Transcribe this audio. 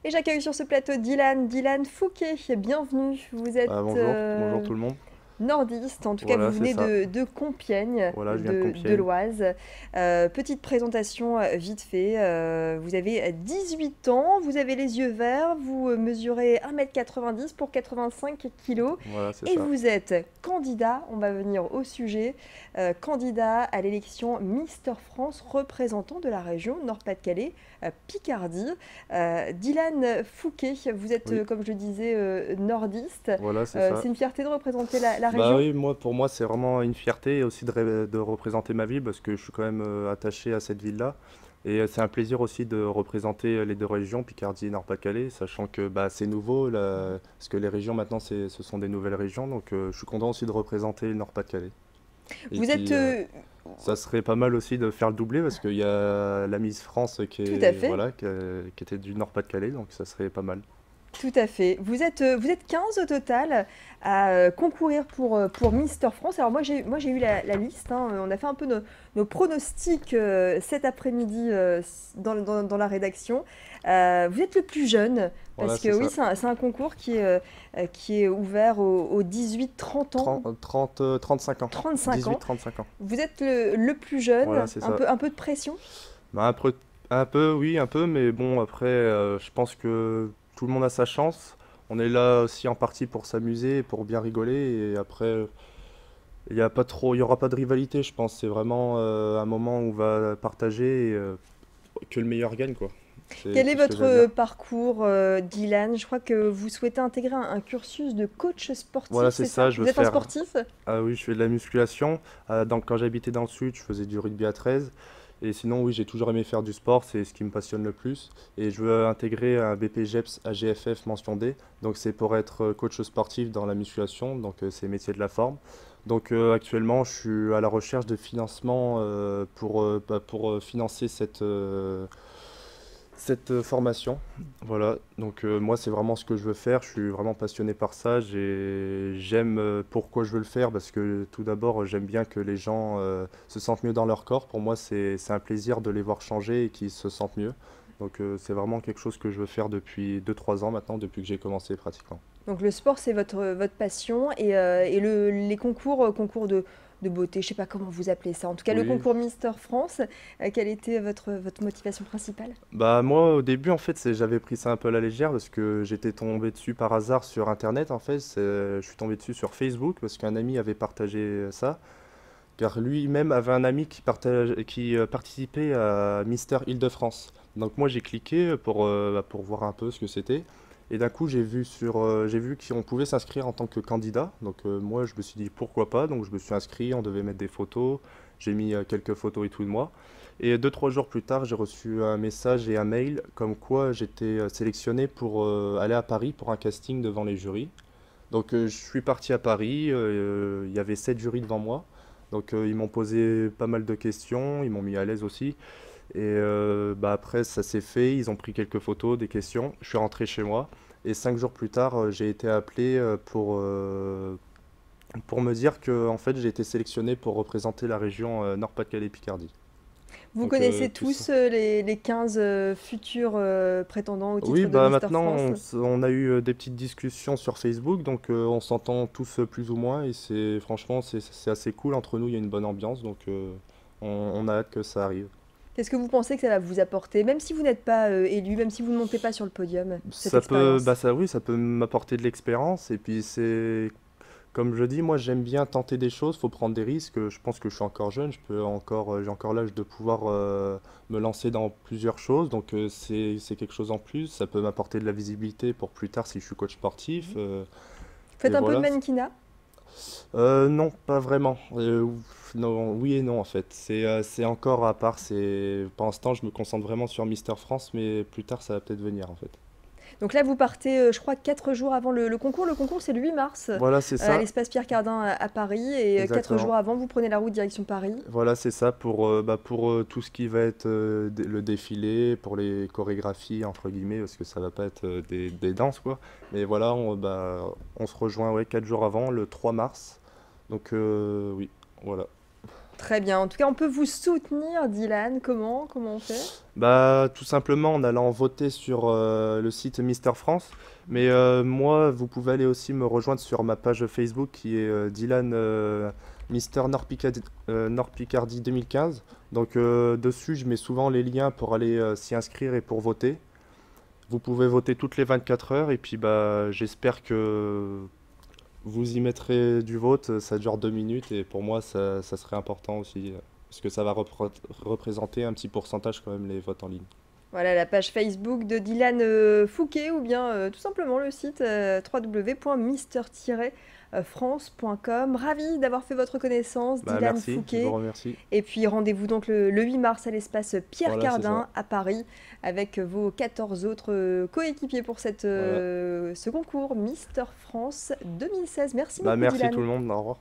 Et j'accueille sur ce plateau Dylan Fouquet. Bienvenue. Vous êtes Bonjour, bonjour tout le monde. nordiste, en tout cas vous Voilà, c'est venez ça. de Compiègne, Voilà, je viens de de Compiègne. l'Oise. Petite présentation vite fait. Vous avez 18 ans, vous avez les yeux verts, vous mesurez 1,90 m pour 85 kilos Voilà, c'est et ça. vous êtes candidat, on va venir au sujet, candidat à l'élection Mister France représentant de la région Nord-Pas-de-Calais, Picardie. Dylan Fouquet, vous êtes, Oui, comme je le disais, nordiste. voilà, c'est ça. C'est une fierté de représenter la Bah région? oui, pour moi, c'est vraiment une fierté et aussi de représenter ma ville parce que je suis quand même attaché à cette ville-là. Et c'est un plaisir aussi de représenter les deux régions, Picardie et Nord-Pas-de-Calais, sachant que bah, c'est nouveau, là, parce que les régions maintenant, ce sont des nouvelles régions. Donc je suis content aussi de représenter le Nord-Pas-de-Calais. Et Vous êtes puis, ça serait pas mal aussi de faire le doublé parce qu'il y a la Miss France tout à fait, voilà, qui était du Nord-Pas-de-Calais, donc ça serait pas mal. tout à fait. Vous êtes 15 au total à concourir pour Mister France. Alors moi j'ai eu la liste, hein. On a fait un peu nos pronostics cet après-midi dans la rédaction. Vous êtes le plus jeune, Voilà, parce que c'est oui, ça. c'est un concours qui est ouvert aux 18-30 ans, 35 ans. 35 ans. 18-35 ans. Vous êtes le plus Voilà, jeune, c'est ça. un peu de pression? Bah, un peu, oui, un peu, mais bon, après, je pense que tout le monde a sa chance. On est là aussi en partie pour s'amuser, pour bien rigoler, et après, il y aura pas de rivalité, je pense. C'est vraiment un moment où on va partager et que le meilleur gagne, quoi. C'est Quel est tout ce que j'ai à dire. votre parcours, Dylan? Je crois que vous souhaitez intégrer un cursus de coach sportif, Voilà, c'est c'est ça, ça? je veux Vous êtes un faire. sportif? Ah oui, je fais de la musculation. Donc, quand j'habitais dans le sud, je faisais du rugby à 13. Et sinon, oui, j'ai toujours aimé faire du sport, c'est ce qui me passionne le plus. Et je veux intégrer un BPGEPS AGFF mention D. Donc, c'est pour être coach sportif dans la musculation. Donc, c'est métier de la forme. Donc, actuellement, je suis à la recherche de financement pour financer cette formation. Voilà, donc moi c'est vraiment ce que je veux faire, je suis vraiment passionné par ça, j'aime pourquoi je veux le faire parce que tout d'abord j'aime bien que les gens se sentent mieux dans leur corps, pour moi c'est un plaisir de les voir changer et qu'ils se sentent mieux. Donc c'est vraiment quelque chose que je veux faire depuis 2 3 ans maintenant, depuis que j'ai commencé pratiquement. Donc le sport, c'est votre passion et les concours, concours de beauté, je sais pas comment vous appelez ça. En tout cas, le Oui, concours Mister France, quelle était votre motivation principale? bah moi au début en fait j'avais pris ça un peu à la légère parce que j'étais tombé dessus par hasard sur internet en fait, je suis tombé dessus sur Facebook parce qu'un ami avait partagé ça. Car lui-même avait un ami qui participait à Mister Île-de-France. Donc moi j'ai cliqué pour voir un peu ce que c'était. Et d'un coup j'ai vu qu'on pouvait s'inscrire en tant que candidat. Donc moi je me suis dit pourquoi pas. Donc je me suis inscrit, on devait mettre des photos. J'ai mis quelques photos et tout de moi. Et 2 3 jours plus tard j'ai reçu un message et un mail comme quoi j'étais sélectionné pour aller à Paris pour un casting devant les jurys. Donc je suis parti à Paris, il y avait 7 jurys devant moi. Donc ils m'ont posé pas mal de questions, ils m'ont mis à l'aise aussi. Et bah, après ça s'est fait, ils ont pris quelques photos, des questions. Je suis rentré chez moi. Et 5 jours plus tard, j'ai été appelé pour me dire que en fait, j'ai été sélectionné pour représenter la région Nord-Pas-de-Calais-Picardie. Vous Donc connaissez tout ça. tous les 15 futurs prétendants au Oui, titre de bah Mister maintenant France? on a eu des petites discussions sur Facebook, donc on s'entend tous plus ou moins et c'est franchement c'est assez cool entre nous, il y a une bonne ambiance, donc on a hâte que ça arrive. Qu'est-ce que vous pensez que ça va vous apporter, même si vous n'êtes pas élu, même si vous ne montez pas sur le podium, cette Bah expérience? ça oui, ça peut m'apporter de l'expérience et puis c'est comme je dis, moi j'aime bien tenter des choses, faut prendre des risques. Je pense que je suis encore jeune, j'ai encore l'âge de pouvoir me lancer dans plusieurs choses, donc c'est quelque chose en plus. Ça peut m'apporter de la visibilité pour plus tard si je suis coach sportif. Et Faites un peu de voilà. mannequinat? Non, pas vraiment. Non, oui et non en fait. C'est encore à part. Pour l'instant, je me concentre vraiment sur Mister France, mais plus tard, ça va peut-être venir en fait. Donc là, vous partez, je crois, 4 jours avant le concours. Le concours, c'est le 8 mars, Voilà, c'est à ça, l'espace Pierre Cardin à Paris. Et 4 jours exactement. avant, vous prenez la route direction Paris. Voilà, c'est ça pour tout ce qui va être le défilé, pour les chorégraphies entre guillemets, parce que ça va pas être des danses quoi. Mais voilà, on se rejoint ouais, 4 jours avant, le 3 mars. Donc oui, voilà. Très bien. En tout cas, on peut vous soutenir, Dylan. Comment on fait? Bah, tout simplement en allant voter sur le site Mister France. Mais moi, vous pouvez aller aussi me rejoindre sur ma page Facebook qui est Dylan Mister Nord Picardie 2015. Donc dessus, je mets souvent les liens pour aller s'y inscrire et pour voter. Vous pouvez voter toutes les 24 heures et puis bah, j'espère que vous y mettrez du vote. Ça dure 2 minutes et pour moi, ça serait important aussi parce que ça va représenter un petit pourcentage quand même les votes en ligne. Voilà la page Facebook de Dylan Fouquet ou bien tout simplement le site www.mister-france.com. Ravi d'avoir fait votre connaissance, Bah Dylan merci, je vous Fouquet. remercie. Et puis rendez-vous donc le 8 mars à l'espace Pierre Voilà, c'est ça. Cardin à Paris avec vos 14 autres coéquipiers pour Voilà. ce concours Mister France 2016. Merci Bah beaucoup merci tout Dylan. le monde, au revoir.